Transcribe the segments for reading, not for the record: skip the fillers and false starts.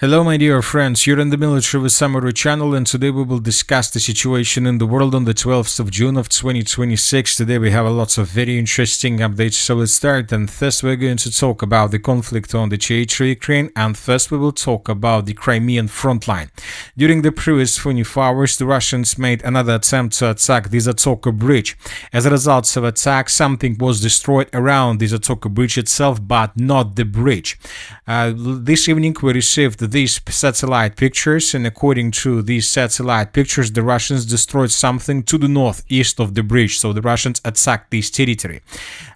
Hello my dear friends, you're in the Military with Samurai channel, and today we will discuss the situation in the world on the 12th of June of 2026. Today we have lots of very interesting updates, so let's start. And first we're going to talk about the conflict on the territory Ukraine, and first we will talk about the Crimean front line. During the previous 24 hours, the Russians made another attempt to attack the Zatoka bridge. As a result of attack, something was destroyed around the Zatoka bridge itself, but not the bridge. This evening we received these satellite pictures, and according to these satellite pictures, the Russians destroyed something to the northeast of the bridge. So the Russians attacked this territory.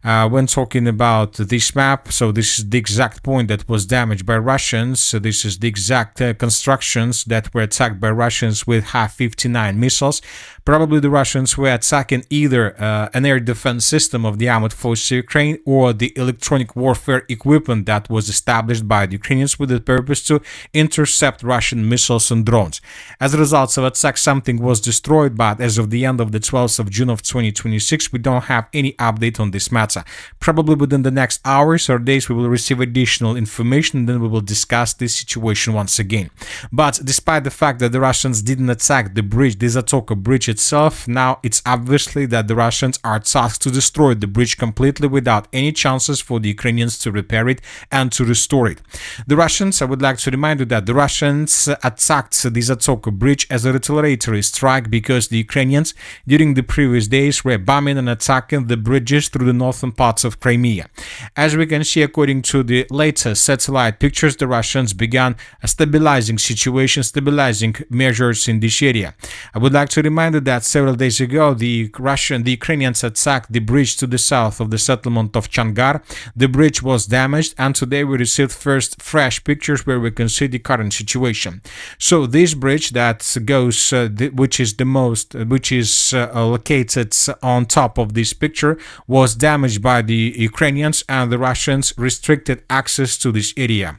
When talking about this map, so this is the exact point that was damaged by Russians. So this is the exact constructions that were attacked by Russians with Ha-59 missiles. Probably the Russians were attacking either an air defense system of the armored forces of Ukraine or the electronic warfare equipment that was established by the Ukrainians with the purpose to intercept Russian missiles and drones. As a result of attack, something was destroyed, but as of the end of the 12th of June of 2026, we don't have any update on this matter. Probably within the next hours or days we will receive additional information, and then we will discuss this situation once again. But despite the fact that the Russians didn't attack the bridge, the Zatoka bridge itself, now it's obviously that the Russians are tasked to destroy the bridge completely without any chances for the Ukrainians to repair it and to restore it. The Russians, I would like to remind you that the Russians attacked the Zatoka bridge as a retaliatory strike because the Ukrainians during the previous days were bombing and attacking the bridges through the northern parts of Crimea. As we can see, according to the latest satellite pictures, the Russians began stabilizing measures in this area. I would like to remind you that several days ago the Ukrainians attacked the bridge to the south of the settlement of Changar. The bridge was damaged, and today we received first fresh pictures where we can see the current situation. So this bridge that goes, which is located on top of this picture, was damaged by the Ukrainians, and the Russians restricted access to this area.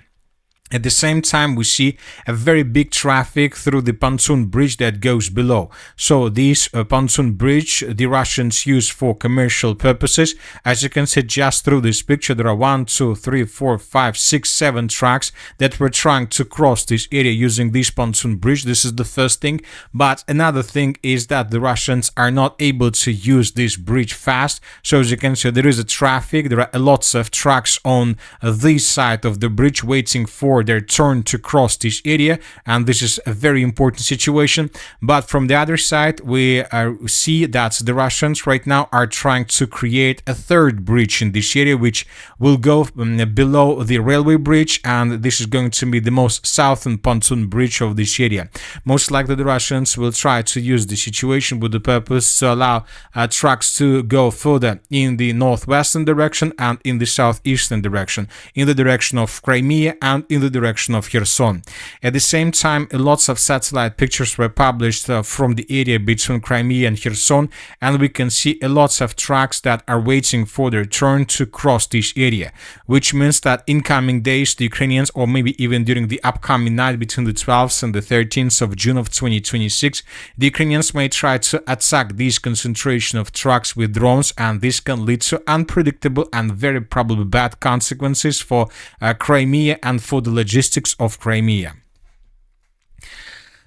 At the same time, we see a very big traffic through the pontoon bridge that goes below. So this pontoon bridge the Russians use for commercial purposes. As you can see just through this picture, there are 1, 2, 3, 4, 5, 6, 7 trucks that were trying to cross this area using this pontoon bridge. This is the first thing. But another thing is that the Russians are not able to use this bridge fast. So as you can see, there is a traffic. There are lots of trucks on this side of the bridge waiting for their turn to cross this area, and this is a very important situation. But from the other side, we see that the Russians right now are trying to create a third bridge in this area, which will go below the railway bridge, and this is going to be the most southern pontoon bridge of this area. Most likely the Russians will try to use the situation with the purpose to allow trucks to go further in the northwestern direction and in the southeastern direction, in the direction of Crimea and in the direction of Kherson. At the same time, lots of satellite pictures were published from the area between Crimea and Kherson, and we can see lots of trucks that are waiting for their turn to cross this area, which means that in coming days the Ukrainians, or maybe even during the upcoming night between the 12th and the 13th of June of 2026, the Ukrainians may try to attack this concentration of trucks with drones, and this can lead to unpredictable and very probably bad consequences for Crimea and for the logistics of Crimea.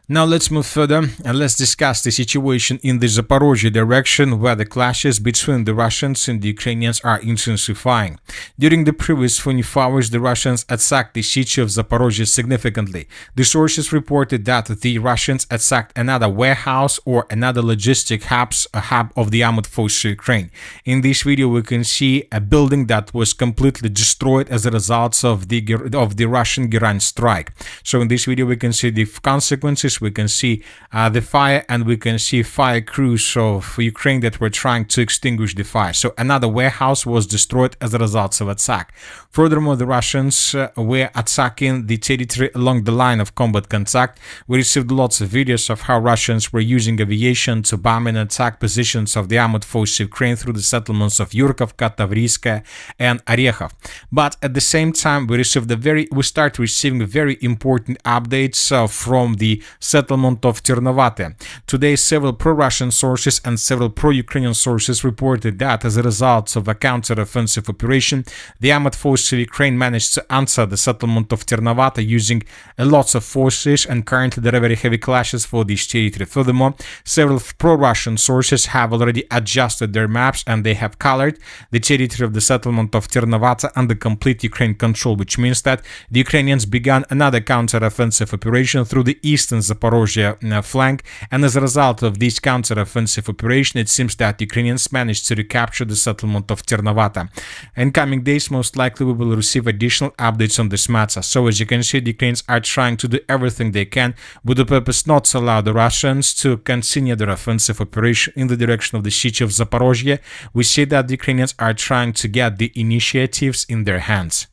Now let's move further and let's discuss the situation in the Zaporizhzhia direction, where the clashes between the Russians and the Ukrainians are intensifying. During the previous 24 hours, the Russians attacked the city of Zaporizhzhia significantly. The sources reported that the Russians attacked another warehouse or another logistic hub of the armored forces of Ukraine. In this video, we can see a building that was completely destroyed as a result of the Russian Iran strike. So in this video, we can see the consequences. We can see the fire, and we can see fire crews of Ukraine that were trying to extinguish the fire. So another warehouse was destroyed as a result of attack. Furthermore, the Russians were attacking the territory along the line of combat contact. We received lots of videos of how Russians were using aviation to bomb and attack positions of the armored forces of Ukraine through the settlements of Yurkovka, Tavriska, and Orekhov. But at the same time, we start receiving very important updates from the settlement of Ternuvata. Today, several pro-Russian sources and several pro-Ukrainian sources reported that as a result of a counter-offensive operation, the armed forces of Ukraine managed to answer the settlement of Ternuvata using lots of forces, and currently there are very heavy clashes for this territory. Furthermore, several pro-Russian sources have already adjusted their maps and they have colored the territory of the settlement of Ternuvata under complete Ukraine control, which means that the Ukrainians began another counter-offensive operation through the eastern Zaporizhzhia flank, and as a result of this counter-offensive operation, it seems that Ukrainians managed to recapture the settlement of Ternuvata. In coming days, most likely we will receive additional updates on this matter. So as you can see, the Ukrainians are trying to do everything they can with the purpose not to allow the Russians to continue their offensive operation in the direction of the city of Zaporizhzhia. We see that the Ukrainians are trying to get the initiatives in their hands.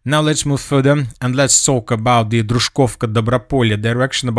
Now let's move further and let's talk about the Druzhkivka Dobropolye direction,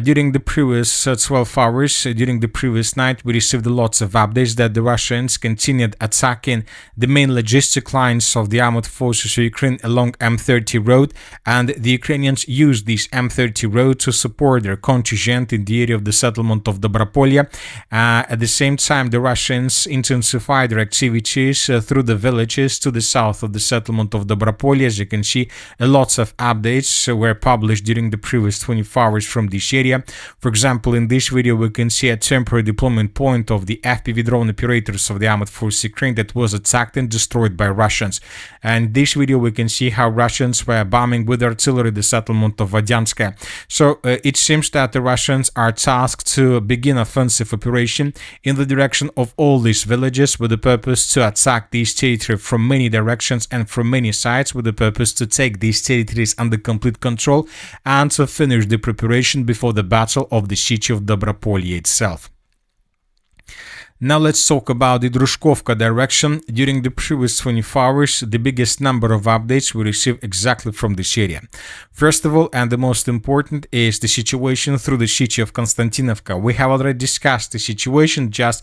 during the previous 12 hours, during the previous night, we received lots of updates that the Russians continued attacking the main logistic lines of the armed forces of Ukraine along M30 road, and the Ukrainians used this M30 road to support their contingent in the area of the settlement of Dobropolye. At the same time, the Russians intensified their activities through the villages to the south of the settlement of Dobropolye. As you can see, lots of updates were published during the previous 24 hours from this area. For example, in this video we can see a temporary deployment point of the FPV drone operators of the armed forces of Ukraine that was attacked and destroyed by Russians. And in this video we can see how Russians were bombing with artillery the settlement of Vadianska. So it seems that the Russians are tasked to begin offensive operation in the direction of all these villages with the purpose to attack these territories from many directions and from many sides, with the purpose to take these territories under complete control and to finish the preparation before the battle of the city of Dobropolye itself. Now let's talk about the Druzhkivka direction. During the previous 24 hours, the biggest number of updates we received exactly from this area. First of all, and the most important, is the situation through the city of Kostyantynivka. We have already discussed the situation, just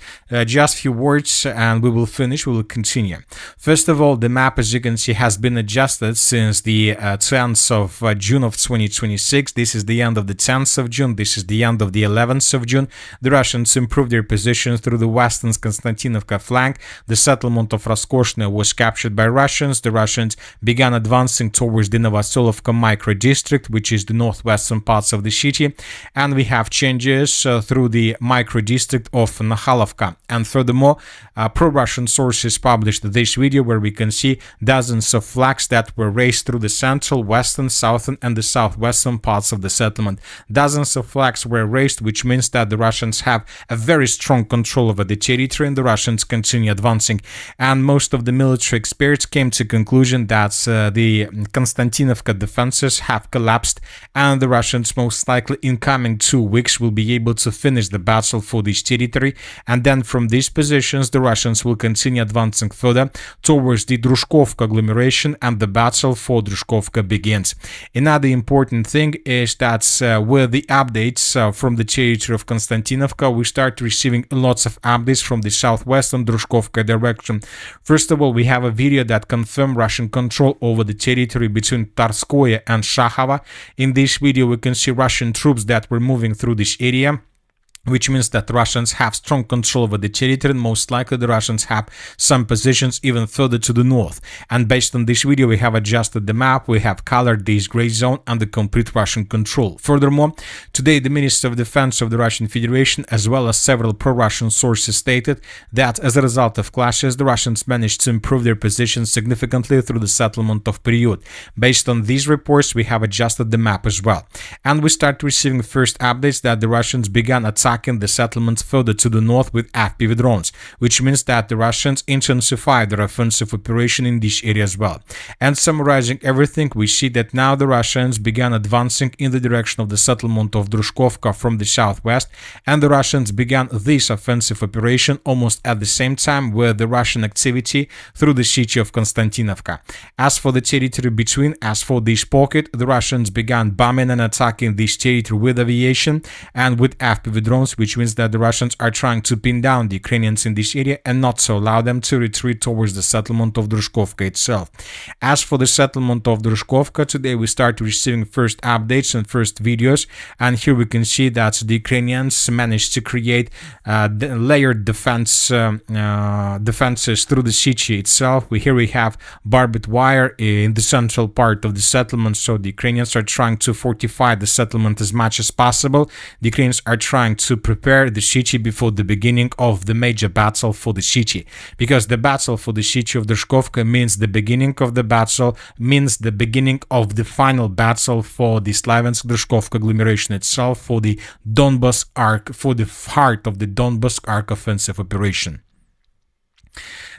few words, and we will continue. First of all, the map, as you can see, has been adjusted since the 10th of June of 2026. This is the end of the 10th of June. This is the end of the 11th of June. The Russians improved their position through the western Konstantinovka flank. The settlement of Roskoshne was captured by Russians. The Russians began advancing towards the Novoselovka micro-district, which is the northwestern parts of the city, and we have changes through the micro-district of Nakhalovka. And furthermore, pro-Russian sources published this video where we can see dozens of flags that were raised through the central, western, southern and the southwestern parts of the settlement. Dozens of flags were raised, which means that the Russians have a very strong control over the territory and the Russians continue advancing. And most of the military experts came to conclusion that the Konstantinovka defenses have collapsed and the Russians most likely in coming 2 weeks will be able to finish the battle for this territory, and then from these positions the Russians will continue advancing further towards the Druzhkivka agglomeration and the battle for Druzhkivka begins. Another important thing is that with the updates from the territory of Konstantinovka, we start receiving lots of updates from the southwestern Druzhkivka direction. First of all, we have a video that confirmed Russian control over the territory between Tarskoye and Shakhova. In this video, we can see Russian troops that were moving through this area, which means that Russians have strong control over the territory, and most likely the Russians have some positions even further to the north. And based on this video, we have adjusted the map, we have colored this gray zone under complete Russian control. Furthermore, today the Minister of Defense of the Russian Federation, as well as several pro-Russian sources, stated that as a result of clashes, the Russians managed to improve their position significantly through the settlement of Period. Based on these reports, we have adjusted the map as well. And we start receiving first updates that the Russians began attacking the settlements further to the north with FPV drones, which means that the Russians intensified their offensive operation in this area as well. And summarizing everything, we see that now the Russians began advancing in the direction of the settlement of Druzhkivka from the southwest, and the Russians began this offensive operation almost at the same time with the Russian activity through the city of Konstantinovka. As for the territory between, as for this pocket, the Russians began bombing and attacking this territory with aviation and with FPV drones drones, which means that the Russians are trying to pin down the Ukrainians in this area and not to allow them to retreat towards the settlement of Druzhkivka itself. As for the settlement of Druzhkivka, today we start receiving first updates and first videos, and here we can see that the Ukrainians managed to create layered defenses through the city itself. Here we have barbed wire in the central part of the settlement, so the Ukrainians are trying to fortify the settlement as much as possible. The Ukrainians are trying to prepare the city before the beginning of the major battle for the city, because the battle for the city of Druzhkivka means the beginning of the battle, means the beginning of the final battle for the Slavyansk-Druzhkivka agglomeration itself, for the Donbas arc, for the heart of the Donbas arc offensive operation.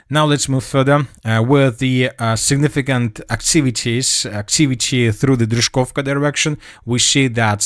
Now let's move further with the significant activity through the Druzhkivka direction. We see that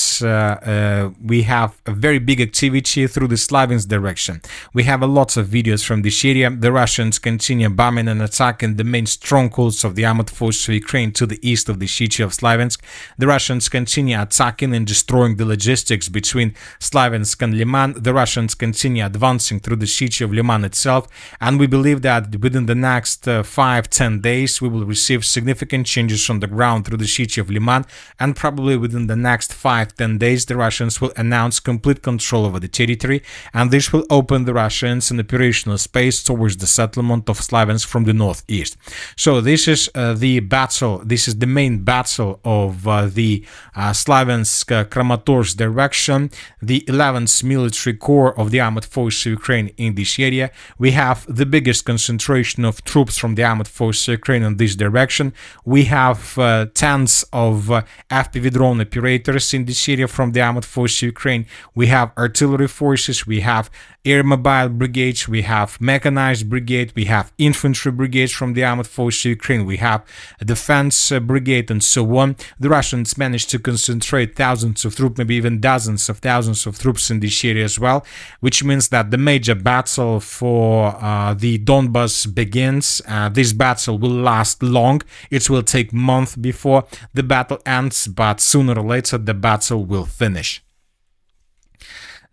we have a very big activity through the Slavyansk direction. We have a lot of videos from this area. The Russians continue bombing and attacking the main strongholds of the armed forces of Ukraine to the east of the city of Slavyansk. The Russians continue attacking and destroying the logistics between Slavyansk and Liman. The Russians continue advancing through the city of Liman itself, and we believe that within the next 5-10 days we will receive significant changes on the ground through the city of Liman, and probably within the next 5-10 days the Russians will announce complete control over the territory, and this will open the Russians an operational space towards the settlement of Slavyansk from the northeast. So this is the battle, this is the main battle of the Slavyansk-Kramatorsk direction, the 11th military corps of the armed forces of Ukraine in this area. We have the biggest concentration of troops from the armed forces of Ukraine in this direction. We have tens of FPV drone operators in this area from the armed forces of Ukraine. We have artillery forces, we have air mobile brigades, we have mechanized brigade, we have infantry brigades from the armed forces of Ukraine, we have a defense brigade, and so on. The Russians managed to concentrate thousands of troops, maybe even dozens of thousands of troops in this area as well, which means that the major battle for the Donbas begins. This battle will last long. It will take months before the battle ends, but sooner or later the battle will finish.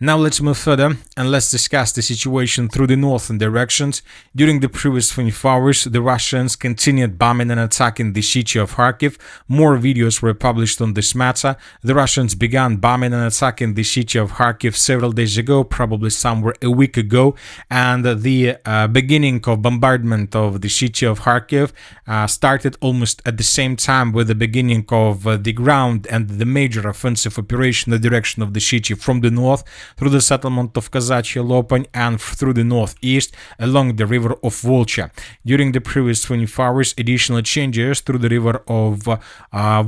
Now let's move further and let's discuss the situation through the northern directions. During the previous 24 hours, the Russians continued bombing and attacking the city of Kharkiv. More videos were published on this matter. The Russians began bombing and attacking the city of Kharkiv several days ago, probably somewhere a week ago, and the beginning of bombardment of the city of Kharkiv started almost at the same time with the beginning of the ground and the major offensive operation in the direction of the city from the north, through the settlement of Kazachye Lopань, and through the northeast along the river of Volcha. During the previous 24 hours, additional changes through the river of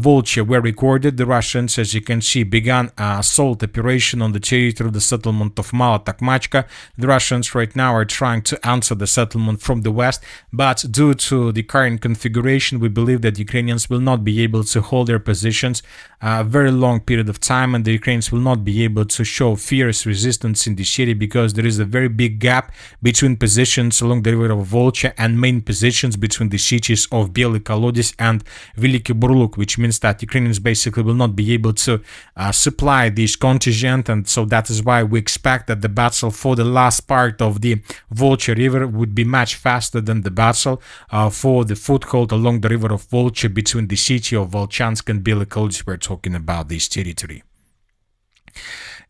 Volcha were recorded. The Russians, as you can see, began an assault operation on the territory of the settlement of Mala Takmachka. The Russians right now are trying to answer the settlement from the west, but due to the current configuration, we believe that Ukrainians will not be able to hold their positions a very long period of time, and the Ukrainians will not be able to show fierce resistance in the city because there is a very big gap between positions along the river of Volcha and main positions between the cities of Bielый Kolodец and Veliki Burluk, which means that Ukrainians basically will not be able to supply this contingent, and so that is why we expect that the battle for the last part of the Volcha river would be much faster than the battle for the foothold along the river of Volcha between the city of Volchansk and Bielый Kolodец. We're talking about this territory.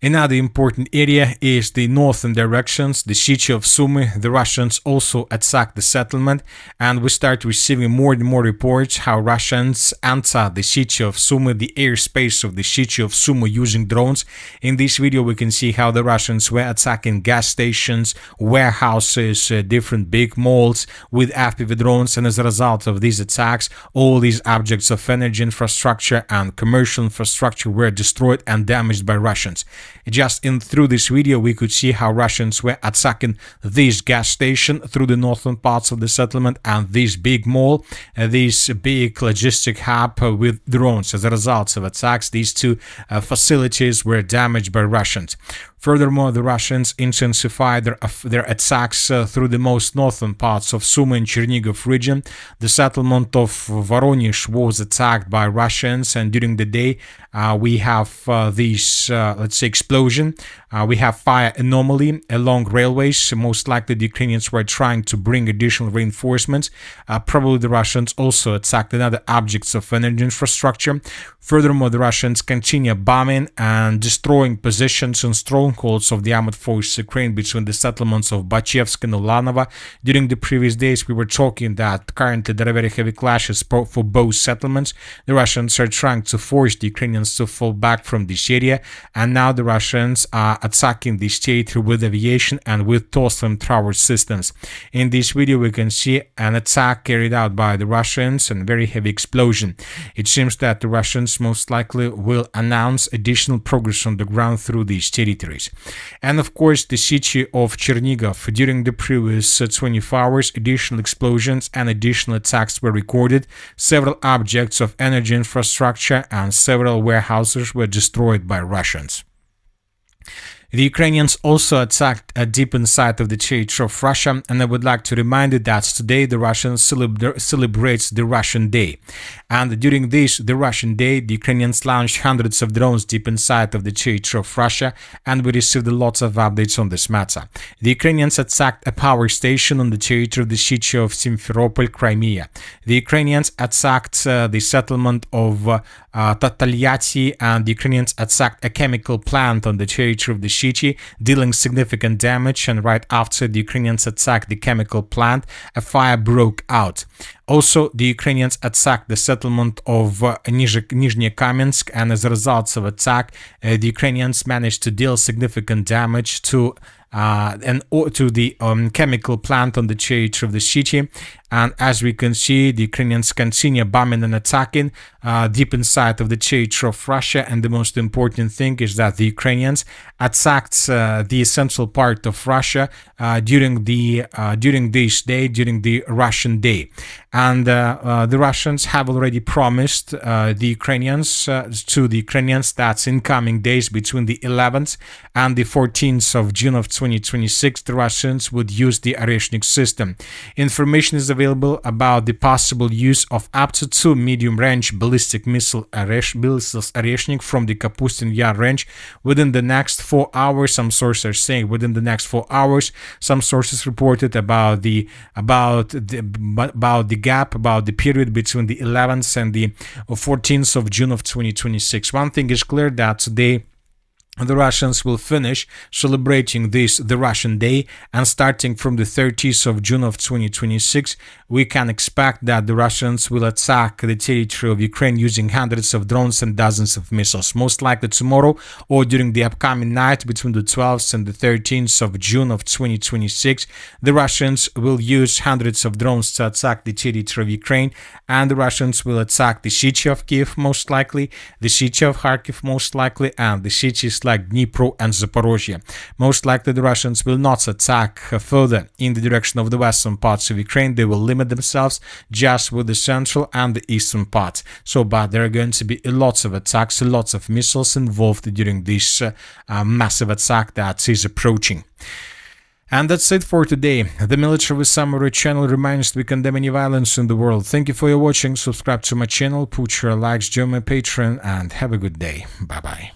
Another important area is the northern directions, the city of Sumy. The Russians also attacked the settlement, and we start receiving more and more reports how Russians enter the city of Sumy, the airspace of the city of Sumy, using drones. In this video we can see how the Russians were attacking gas stations, warehouses, different big malls with FPV drones, and as a result of these attacks, all these objects of energy infrastructure and commercial infrastructure were destroyed and damaged by Russians. Just through this video we could see how Russians were attacking this gas station through the northern parts of the settlement and this big mall, this big logistic hub with drones. As a result of attacks, these two facilities were damaged by Russians. Furthermore, the Russians intensified their attacks through the most northern parts of Sumy and Chernigov region. The settlement of Voronezh was attacked by Russians, and during the day we have this, let's say, explosion. We have fire anomaly along railways. Most likely the Ukrainians were trying to bring additional reinforcements. Probably the Russians also attacked another objects of energy infrastructure. Furthermore, the Russians continue bombing and destroying positions and strongholds of the armed forces of Ukraine between the settlements of Bachevsk and Ulanovo. During the previous days, we were talking that currently there are very heavy clashes for both settlements. The Russians are trying to force the Ukrainians to fall back from this area, and now the Russians are attacking this territory with aviation and with Toslam tower systems. In this video, we can see an attack carried out by the Russians and very heavy explosion. It seems that the Russians most likely will announce additional progress on the ground through these territories. And of course, the city of Chernigov, during the previous 24 hours, additional explosions and additional attacks were recorded. Several objects of energy infrastructure and several warehouses were destroyed by Russians. The Ukrainians also attacked deep inside of the territory of Russia, and I would like to remind you that today the Russians celebrates the Russian Day. And during the Russian Day, the Ukrainians launched hundreds of drones deep inside of the territory of Russia, and we received lots of updates on this matter. The Ukrainians attacked a power station on the territory of the city of Simferopol, Crimea. The Ukrainians attacked the settlement of Tolyatti, and the Ukrainians attacked a chemical plant on the territory of the city, dealing significant damage, and right after the Ukrainians attacked the chemical plant, a fire broke out. Also, the Ukrainians attacked the settlement of Nizhnekamsk, and as a result of attack, the Ukrainians managed to deal significant damage to the chemical plant on the territory of the city. And as we can see, the Ukrainians continue bombing and attacking deep inside of the territory of Russia. And the most important thing is that the Ukrainians attacked the central part of Russia during the Russian Day. And the Russians have already promised the Ukrainians that in coming days between the 11th and the 14th of June of 2026, the Russians would use the Oreshnik system. Information is available about the possible use of up to 2 medium-range ballistic missiles Oreshnik from the Kapustin Yar range within the next 4 hours. Some sources are saying within the next 4 hours. Some sources reported about the gap, about the period between the 11th and the 14th of June of 2026. One thing is clear, that today the Russians will finish celebrating the Russian Day, and starting from the 30th of June of 2026, we can expect that the Russians will attack the territory of Ukraine using hundreds of drones and dozens of missiles. Most likely tomorrow or during the upcoming night between the 12th and the 13th of June of 2026, the Russians will use hundreds of drones to attack the territory of Ukraine, and the Russians will attack the city of Kiev most likely, the city of Kharkiv most likely, and the cities like Dnipro and Zaporizhzhia. Most likely the Russians will not attack further in the direction of the western parts of Ukraine. They will limit themselves just with the central and the eastern part. But there are going to be lots of attacks, lots of missiles involved during this massive attack that is approaching. And that's it for today. The Military Summary channel reminds we condemn any violence in the world. Thank you for your watching. Subscribe to my channel, put your likes, join my Patreon, and have a good day. Bye-bye.